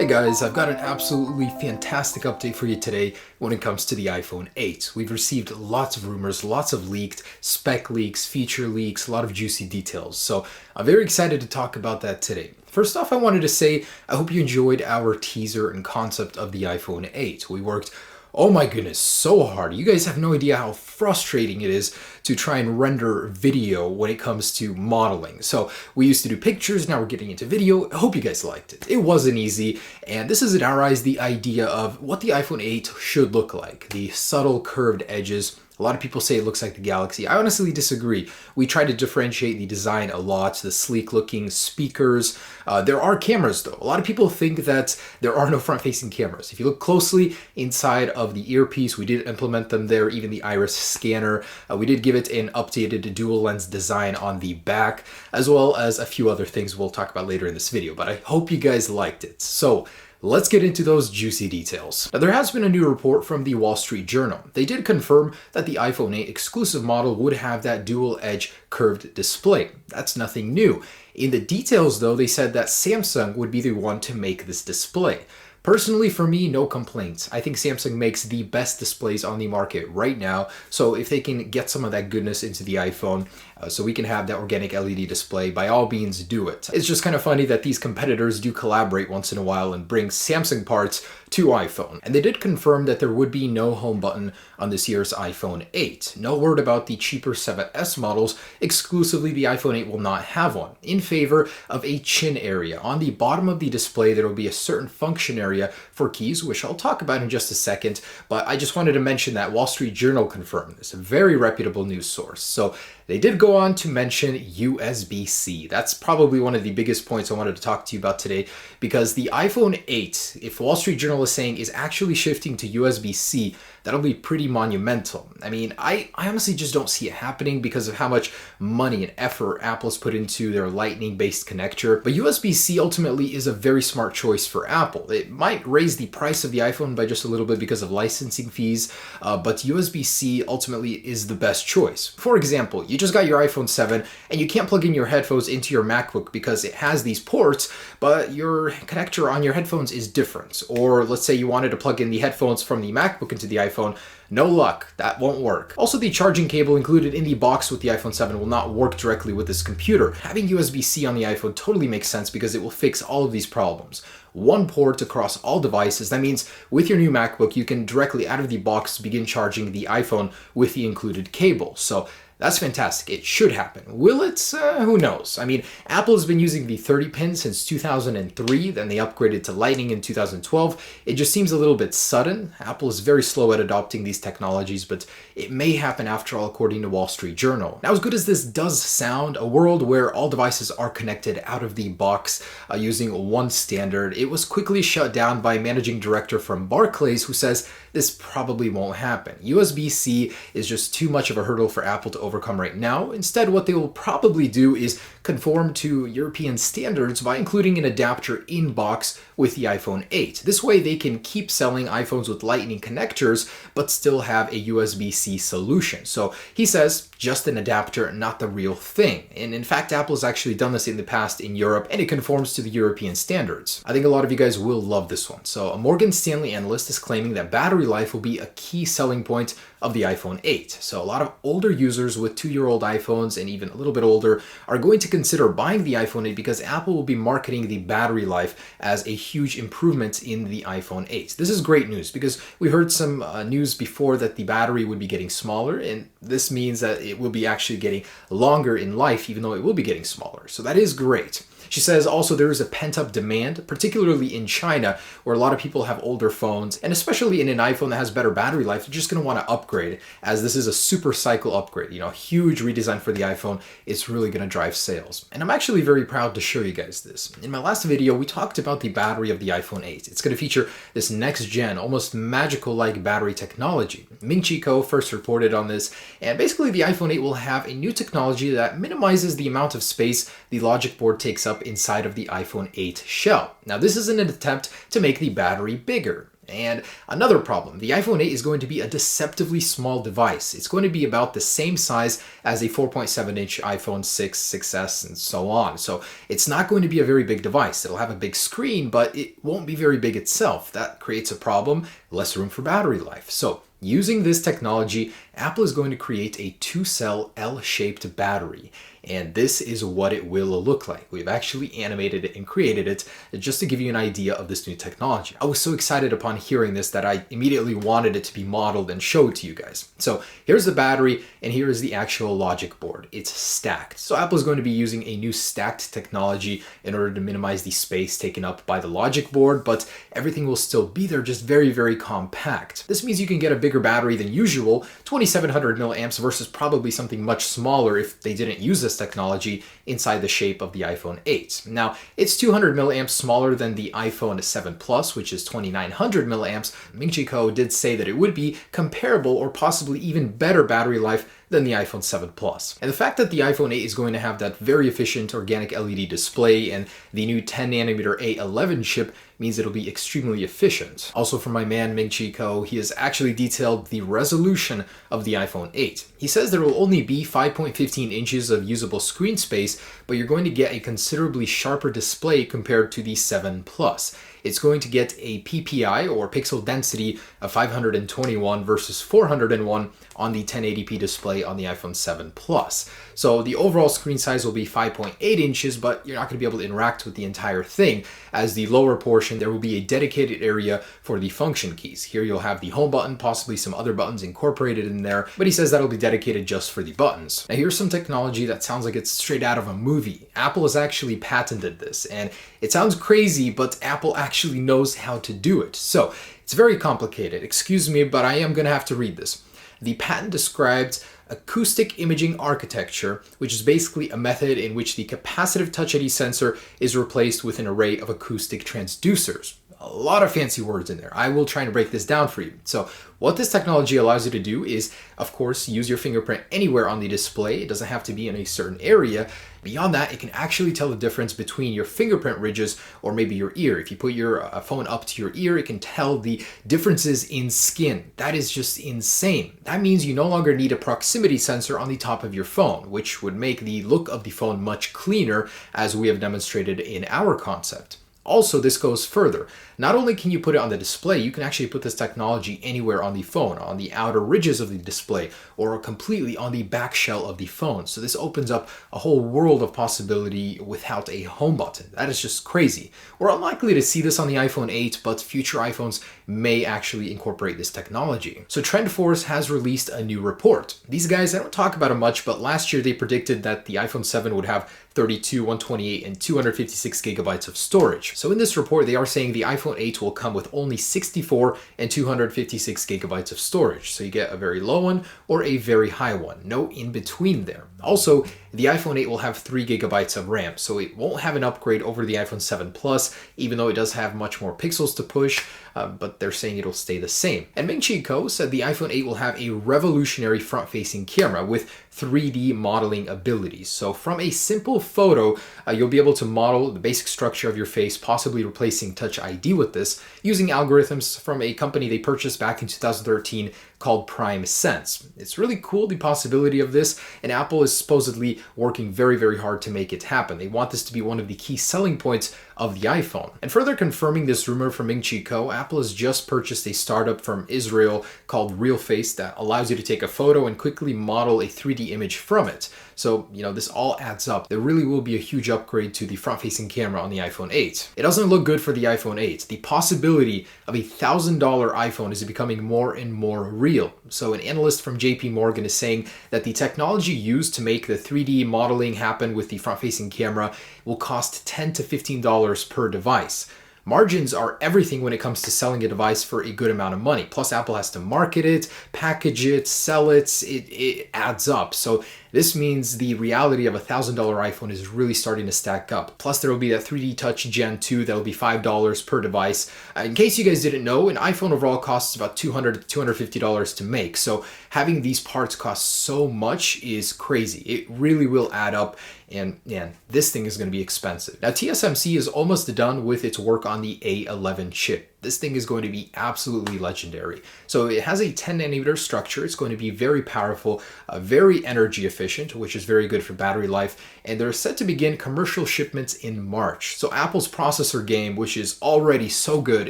Hey guys, I've got an absolutely fantastic update for you today when it comes to the iPhone 8. We've received lots of rumors, lots of leaked spec leaks, feature leaks, a lot of juicy details. So I'm very excited to talk about that today. First off, I wanted to say I hope you enjoyed our teaser and concept of the iPhone 8. We worked, oh my goodness, so hard. You guys have no idea how frustrating it is to try and render video when it comes to modeling. So we used to do pictures, now we're getting into video. I hope you guys liked it. It wasn't easy, and this is in our eyes the idea of what the iPhone 8 should look like. The subtle curved edges. A lot of people say it looks like the Galaxy. I honestly disagree. We try to differentiate the design a lot, the sleek looking speakers. There are cameras though. A lot of people think that there are no front-facing cameras. If you look closely inside of the earpiece, we did implement them there, even the iris scanner. We did give it an updated dual lens design on the back, as well as a few other things we'll talk about later in this video, but I hope you guys liked it. So let's get into those juicy details. Now, there has been a new report from the Wall Street Journal. They did confirm that the iPhone 8 exclusive model would have that dual edge curved display. That's nothing new. In the details though, they said that Samsung would be the one to make this display. Personally, for me, no complaints. I think Samsung makes the best displays on the market right now. So if they can get some of that goodness into the iPhone, so we can have that organic LED display, by all means do it. It's just kind of funny that these competitors do collaborate once in a while and bring Samsung parts to iPhone. And they did confirm that there would be no home button on this year's iPhone 8. No word about the cheaper 7S models. Exclusively, the iPhone 8 will not have one, in favor of a chin area. On the bottom of the display, there will be a certain function area for keys, which I'll talk about in just a second, but I just wanted to mention that Wall Street Journal confirmed this, a very reputable news source. So they did go on to mention USB-C. That's probably one of the biggest points I wanted to talk to you about today, because the iPhone 8, if Wall Street Journal is saying, is actually shifting to USB-C, that'll be pretty monumental. I mean, I honestly just don't see it happening because of how much money and effort Apple's put into their Lightning-based connector. But USB-C ultimately is a very smart choice for Apple. It might raise the price of the iPhone by just a little bit because of licensing fees, but USB-C ultimately is the best choice. For example, you just got your iPhone 7 and you can't plug in your headphones into your MacBook because it has these ports, but your connector on your headphones is different. Or let's say you wanted to plug in the headphones from the MacBook into the iPhone. No luck, that won't work. Also, the charging cable included in the box with the iPhone 7 will not work directly with this computer. Having USB-C on the iPhone totally makes sense because it will fix all of these problems. One port across all devices. That means with your new MacBook, you can directly out of the box begin charging the iPhone with the included cable. So that's fantastic. It should happen. Will it? Who knows? I mean, Apple has been using the 30 pin since 2003, then they upgraded to Lightning in 2012. It just seems a little bit sudden. Apple is very slow at adopting these technologies, but it may happen after all, according to Wall Street Journal. Now, as good as this does sound, a world where all devices are connected out of the box using one standard, it was quickly shut down by a managing director from Barclays who says this probably won't happen. USB-C is just too much of a hurdle for Apple to overcome right now. Instead, what they will probably do is conform to European standards by including an adapter in box with the iPhone 8. This way they can keep selling iPhones with Lightning connectors but still have a USB-C solution. So he says just an adapter, not the real thing. And in fact, Apple's actually done this in the past in Europe, and it conforms to the European standards. I think a lot of you guys will love this one. So a Morgan Stanley analyst is claiming that battery life will be a key selling point of the iPhone 8. So a lot of older users with 2-year-old iPhones and even a little bit older are going to consider buying the iPhone 8 because Apple will be marketing the battery life as a huge improvement in the iPhone 8. This is great news because we heard some news before that the battery would be getting smaller, and this means that it will be actually getting longer in life even though it will be getting smaller. So that is great. She says also there is a pent-up demand, particularly in China, where a lot of people have older phones, and especially in an iPhone that has better battery life, they're just going to want to upgrade, as this is a super cycle upgrade. You know, a huge redesign for the iPhone. It's really going to drive sales. And I'm actually very proud to show you guys this. In my last video, we talked about the battery of the iPhone 8. It's going to feature this next-gen, almost magical-like battery technology. Ming-Chi Kuo first reported on this, and basically the iPhone 8 will have a new technology that minimizes the amount of space the logic board takes up inside of the iPhone 8 shell. Now, this is an attempt to make the battery bigger. And another problem, the iPhone 8 is going to be a deceptively small device. It's going to be about the same size as a 4.7-inch iPhone 6, 6S, and so on. So it's not going to be a very big device. It'll have a big screen, but it won't be very big itself. That creates a problem, less room for battery life. So using this technology, Apple is going to create a 2-cell L-shaped battery. And this is what it will look like. We've actually animated it and created it just to give you an idea of this new technology. I was so excited upon hearing this that I immediately wanted it to be modeled and showed to you guys. So here's the battery and here is the actual logic board. It's stacked. So Apple is going to be using a new stacked technology in order to minimize the space taken up by the logic board, but everything will still be there, just very, very compact. This means you can get a bigger battery than usual, 2700 milliamps versus probably something much smaller if they didn't use this technology inside the shape of the iPhone 8. Now, it's 200 milliamps smaller than the iPhone 7 Plus, which is 2900 milliamps. Ming-Chi Kuo did say that it would be comparable or possibly even better battery life than the iPhone 7 Plus. And the fact that the iPhone 8 is going to have that very efficient organic LED display and the new 10nm A11 chip means it'll be extremely efficient. Also from my man Ming-Chi Kuo, he has actually detailed the resolution of the iPhone 8. He says there will only be 5.15 inches of usable screen space, but you're going to get a considerably sharper display compared to the 7 Plus. It's going to get a PPI or pixel density of 521 versus 401 on the 1080p display on the iPhone 7 Plus. So the overall screen size will be 5.8 inches, but you're not going to be able to interact with the entire thing. As the lower portion, there will be a dedicated area for the function keys. Here you'll have the home button, possibly some other buttons incorporated in there, but he says that'll be dedicated just for the buttons. Now here's some technology that sounds like it's straight out of a movie. Apple has actually patented this, and it sounds crazy, but Apple actually knows how to do it. So it's very complicated. Excuse me, but I am going to have to read this. The patent described acoustic imaging architecture, which is basically a method in which the capacitive Touch ID sensor is replaced with an array of acoustic transducers. A lot of fancy words in there. I will try and break this down for you. So what this technology allows you to do is, of course, use your fingerprint anywhere on the display. It doesn't have to be in a certain area. Beyond that, it can actually tell the difference between your fingerprint ridges or maybe your ear. If you put your phone up to your ear, it can tell the differences in skin. That is just insane. That means you no longer need a proximity sensor on the top of your phone, which would make the look of the phone much cleaner, as we have demonstrated in our concept. Also, this goes further. Not only can you put it on the display, you can actually put this technology anywhere on the phone, on the outer ridges of the display, or completely on the back shell of the phone. So this opens up a whole world of possibility without a home button. That is just crazy. We're unlikely to see this on the iPhone 8, but future iPhones may actually incorporate this technology. So TrendForce has released a new report. These guys, I don't talk about them much, but last year they predicted that the iPhone 7 would have 32, 128, and 256 gigabytes of storage. So in this report, they are saying the iPhone 8 will come with only 64 and 256 gigabytes of storage. So you get a very low one or a very high one, no in between there. Also, the iPhone 8 will have 3 gigabytes of RAM, so it won't have an upgrade over the iPhone 7 Plus, even though it does have much more pixels to push, but they're saying it'll stay the same. And Ming-Chi Kuo said the iPhone 8 will have a revolutionary front-facing camera with 3D modeling abilities. So from a simple photo, you'll be able to model the basic structure of your face, possibly replacing Touch ID with this, using algorithms from a company they purchased back in 2013 called Prime Sense. It's really cool, the possibility of this, and Apple is supposedly working very, very hard to make it happen. They want this to be one of the key selling points of the iPhone. And further confirming this rumor from Ming-Chi Kuo, Apple has just purchased a startup from Israel called RealFace that allows you to take a photo and quickly model a 3D image from it. So, this all adds up. There really will be a huge upgrade to the front-facing camera on the iPhone 8. It doesn't look good for the iPhone 8. The possibility of a $1,000 iPhone is becoming more and more real. So an analyst from JP Morgan is saying that the technology used to make the 3D modeling happen with the front-facing camera will cost $10 to $15 per device. Margins are everything when it comes to selling a device for a good amount of money. Plus, Apple has to market it, package it, sell it. It adds up. So this means the reality of a $1,000 iPhone is really starting to stack up. Plus, there will be that 3D Touch Gen 2 that will be $5 per device. In case you guys didn't know, an iPhone overall costs about $200 to $250 to make. So having these parts cost so much is crazy. It really will add up. And man, this thing is going to be expensive. Now, TSMC is almost done with its work on the A11 chip. this thing is going to be absolutely legendary. So it has a 10 nanometer structure. It's going to be very powerful, very energy efficient, which is very good for battery life. And they're set to begin commercial shipments in March. So Apple's processor game, which is already so good,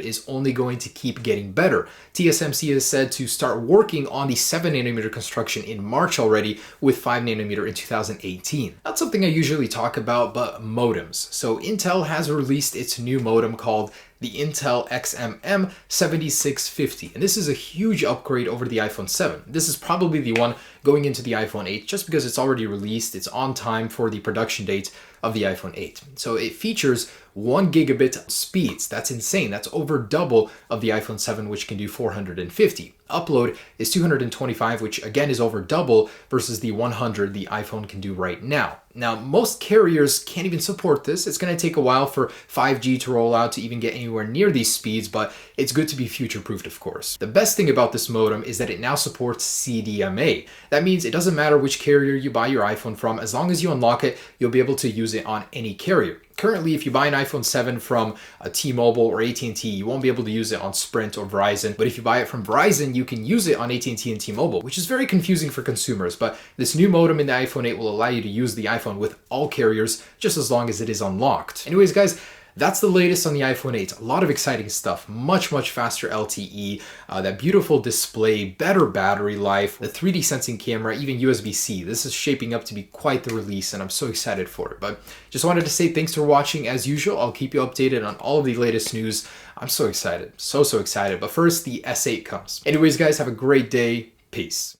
is only going to keep getting better. TSMC is said to start working on the 7 nanometer construction in March already, with 5 nanometer in 2018. Not something I usually talk about, but modems. So Intel has released its new modem called the Intel XMM 7650. And this is a huge upgrade over the iPhone 7. This is probably the one going into the iPhone 8 just because it's already released. It's on time for the production date of the iPhone 8. So it features 1 gigabit speeds. That's insane. That's over double of the iPhone 7, which can do 450. Upload is 225, which again is over double versus the 100 the iPhone can do right now. Now, most carriers can't even support this. It's going to take a while for 5G to roll out to even get anywhere near these speeds, but it's good to be future-proofed, of course. The best thing about this modem is that it now supports CDMA. That means it doesn't matter which carrier you buy your iPhone from, as long as you unlock it, you'll be able to use it on any carrier. Currently, if you buy an iPhone 7 from a T-Mobile or AT&T, you won't be able to use it on Sprint or Verizon. But if you buy it from Verizon, you can use it on AT&T and T-Mobile, which is very confusing for consumers. But this new modem in the iPhone 8 will allow you to use the iPhone with all carriers, just as long as it is unlocked. Anyways, guys, that's the latest on the iPhone 8. A lot of exciting stuff. Much faster LTE, that beautiful display, better battery life, the 3D sensing camera, even USB-C. This is shaping up to be quite the release, and I'm so excited for it. But just wanted to say thanks for watching. As usual, I'll keep you updated on all of the latest news. I'm so excited. So excited. But first, the S8 comes. Anyways, guys, have a great day. Peace.